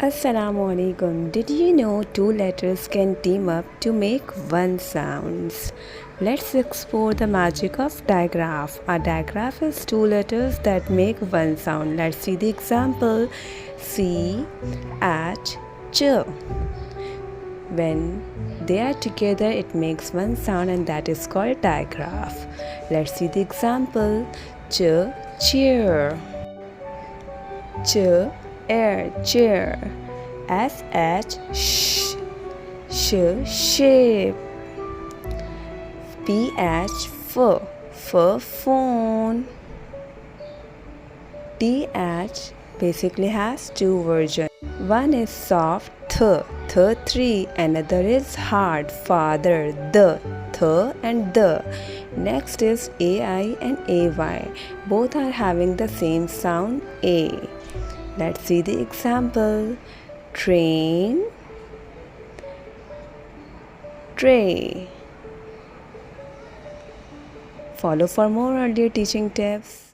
Assalamu alaikum. Did you know two letters can team up to make one sound? Let's explore the magic of digraph. A digraph is two letters that make one sound. Let's see the example. C, H, Ch. When they are together, it makes one sound, and that is called digraph. Let's see the example. Ch, chair. Ch, air, chair. Sh, sh, shape. Ph, phone. Th basically has two versions. One is soft, three. Another is hard, father, th and the. Next is ai and ay. Both are having the same sound, a. Let's see the example. Train, tray. Follow for more earlier teaching tips.